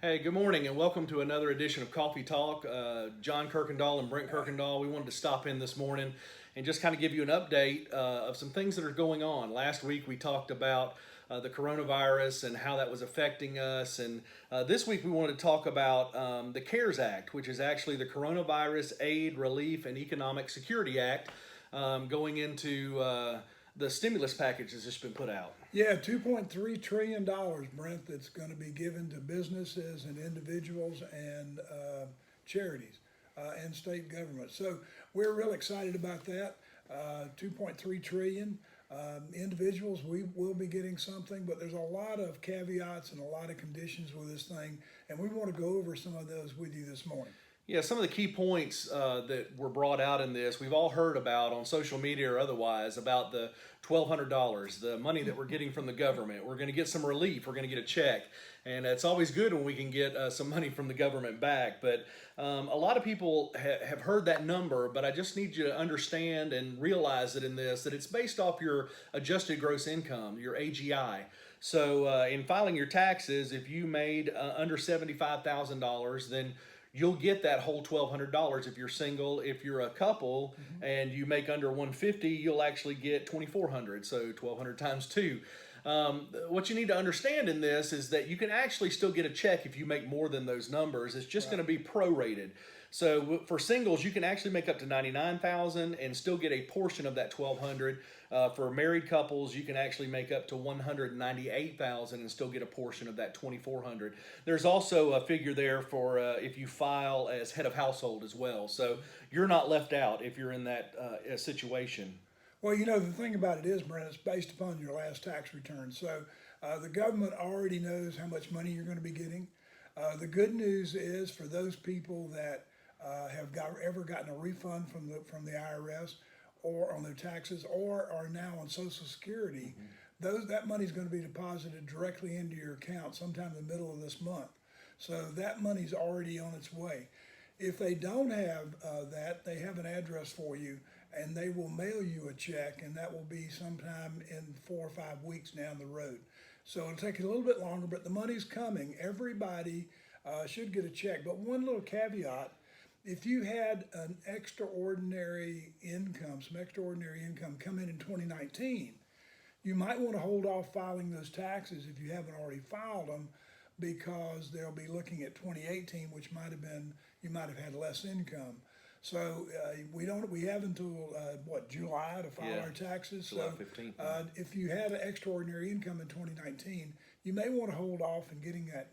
Hey, good morning and welcome to another edition of Coffee Talk. John Kirkendall and Brent Kirkendall, we wanted to stop in this morning and just kind of give you an update of some things that are going on. Last week we talked about the coronavirus and how that was affecting us. And this week we wanted to talk about the CARES Act, which is actually the Coronavirus Aid, Relief, and Economic Security Act going into the stimulus package that's just been put out. Yeah, $2.3 trillion, Brent, that's going to be given to businesses and individuals and charities and state government. So we're real excited about that. 2.3 trillion. Individuals, we will be getting something, but there's a lot of caveats and a lot of conditions with this thing, and we want to go over some of those with you this morning. Yeah, some of the key points that were brought out in this, we've all heard about on social media or otherwise about the $1,200, the money that we're getting from the government. We're going to get some relief. We're going to get a check. And it's always good when we can get some money from the government back. But a lot of people have heard that number, but I just need you to understand and realize that in this, that it's based off your adjusted gross income, your AGI. So in filing your taxes, if you made under $75,000, then you'll get that whole $1,200 if you're single. If you're a couple and you make under 150, you'll actually get 2,400. So 1,200 times two. What you need to understand in this is that you can actually still get a check if you make more than those numbers. It's just going to be prorated. So for singles, you can actually make up to 99,000 and still get a portion of that 1,200. For married couples, you can actually make up to 198,000 and still get a portion of that 2,400. There's also a figure there for if you file as head of household as well. So you're not left out if you're in that situation. Well, you know, the thing about it is, Brent, it's based upon your last tax return. So the government already knows how much money you're going to be getting. The good news is for those people that ever gotten a refund from the IRS or on their taxes or are now on Social Security, that money is going to be deposited directly into your account sometime in the middle of this month. So that money's already on its way. If they don't have that, they have an address for you, and they will mail you a check, and that will be sometime in 4 or 5 weeks down the road. So it'll take a little bit longer, but the money's coming. Everybody should get a check. But one little caveat: if you had an extraordinary income, some extraordinary income come in 2019, you might want to hold off filing those taxes if you haven't already filed them, because they'll be looking at 2018, which might have been, you might have had less income. So we have until July to file Yeah, our taxes. July So 15th. if you had an extraordinary income in 2019, you may want to hold off and getting that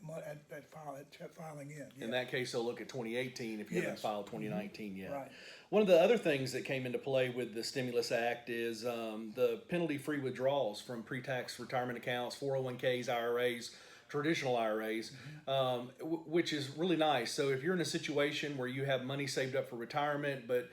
filing in. In that case, they'll look at 2018 if you haven't Yes. filed 2019 yet. Right. One of the other things that came into play with the Stimulus Act is the penalty-free withdrawals from pre-tax retirement accounts, 401ks, IRAs, traditional IRAs, which is really nice. So if you're in a situation where you have money saved up for retirement, but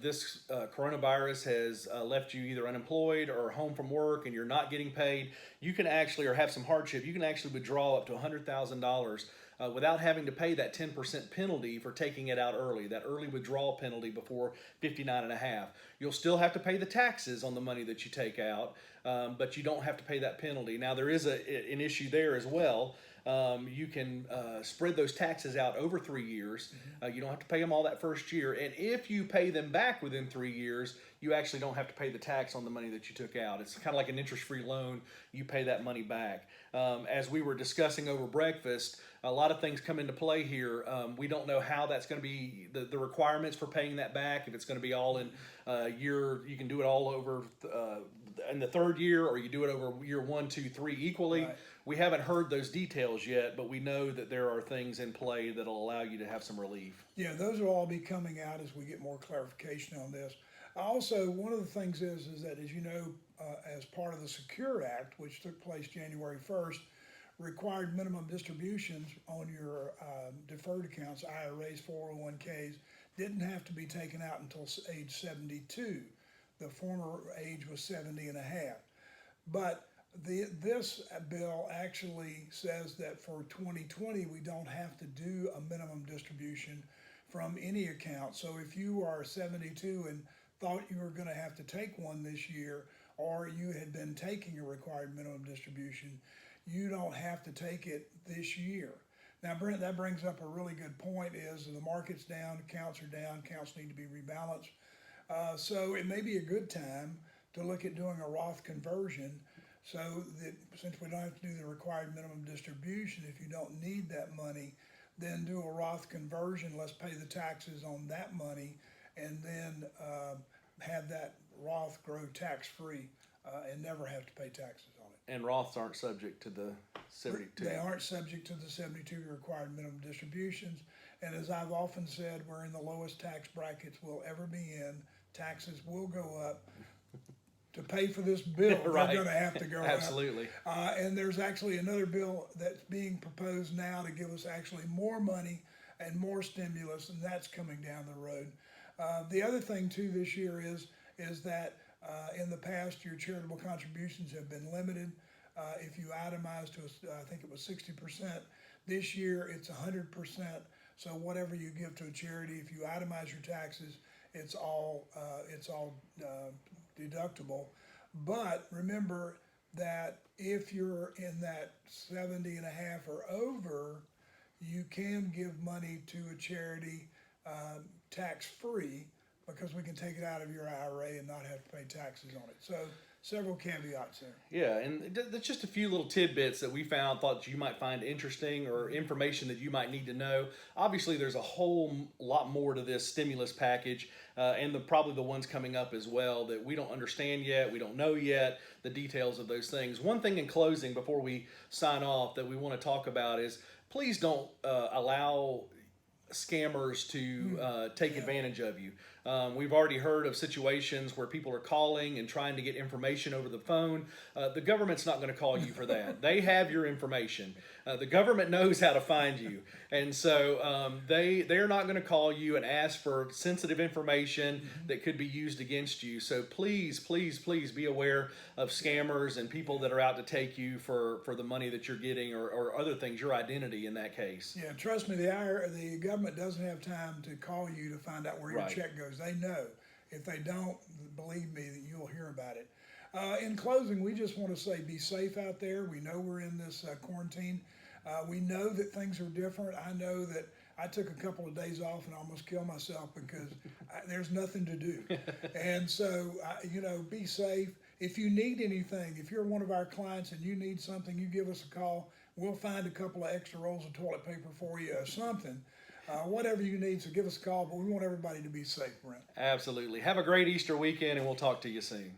this coronavirus has left you either unemployed or home from work and you're not getting paid, you can actually, or have some hardship, you can actually withdraw up to $100,000 without having to pay that 10% penalty for taking it out early, that early withdrawal penalty before 59 and a half. You'll still have to pay the taxes on the money that you take out, but you don't have to pay that penalty. Now, there is an issue there as well. You can spread those taxes out over 3 years. You don't have to pay them all that first year. And if you pay them back within 3 years, you actually don't have to pay the tax on the money that you took out. It's kind of like an interest-free loan. You pay that money back. As we were discussing over breakfast, a lot of things come into play here. We don't know how that's going to be, the requirements for paying that back, if it's going to be all in you can do it all over in the third year, or you do it over year 1, 2, 3 equally. Right. We haven't heard those details yet, but we know that there are things in play that'll allow you to have some relief. Yeah, those will all be coming out as we get more clarification on this. Also, one of the things is that, as you know, as part of the Secure Act, which took place January 1st, required minimum distributions on your deferred accounts, IRAs, 401ks, didn't have to be taken out until age 72. The former age was 70 and a half. But this bill actually says that for 2020, we don't have to do a minimum distribution from any account. So if you are 72 and thought you were going to have to take one this year, or you had been taking a required minimum distribution, you don't have to take it this year. Now, Brent, that brings up a really good point is the market's down, accounts are down, accounts need to be rebalanced. So it may be a good time to look at doing a Roth conversion so that since we don't have to do the required minimum distribution, if you don't need that money, then do a Roth conversion, let's pay the taxes on that money, and then have that Roth grow tax-free and never have to pay taxes on it. And Roths aren't subject to the 72. They aren't subject to the 72 required minimum distributions. And as I've often said, we're in the lowest tax brackets we'll ever be in. Taxes will go up. To pay for this bill, Right. they're going to have to go Absolutely. up. And there's actually another bill that's being proposed now to give us actually more money and more stimulus, and that's coming down the road. The other thing too this year is that in the past your charitable contributions have been limited. If you itemize to, I think it was 60%. This year it's 100%. So whatever you give to a charity, if you itemize your taxes, it's all deductible. But remember that if you're in that 70 and a half or over, you can give money to a charity tax-free because we can take it out of your IRA and not have to pay taxes on it. So several caveats there. Yeah, and that's just a few little tidbits that we thought you might find interesting or information that you might need to know. Obviously, there's a whole lot more to this stimulus package and probably the ones coming up as well that we don't understand yet, we don't know yet, the details of those things. One thing in closing before we sign off that we want to talk about is please don't allow scammers to take advantage of you. We've already heard of situations where people are calling and trying to get information over the phone. The government's not going to call you for that. They have your information. The government knows how to find you. And so they're not going to call you and ask for sensitive information that could be used against you. So please, please, please be aware of scammers and people that are out to take you for the money that you're getting or other things, your identity in that case. Yeah, trust me, the government doesn't have time to call you to find out where your Right. check goes. They know. If they don't, believe me, that you'll hear about it. In closing, we just want to say be safe out there. We know we're in this quarantine. We know that things are different. I know that I took a couple of days off and almost killed myself because there's nothing to do. And so, be safe. If you need anything, if you're one of our clients and you need something, you give us a call. We'll find a couple of extra rolls of toilet paper for you or something. Whatever you need, so give us a call. But we want everybody to be safe, Brent. Absolutely. Have a great Easter weekend, and we'll talk to you soon.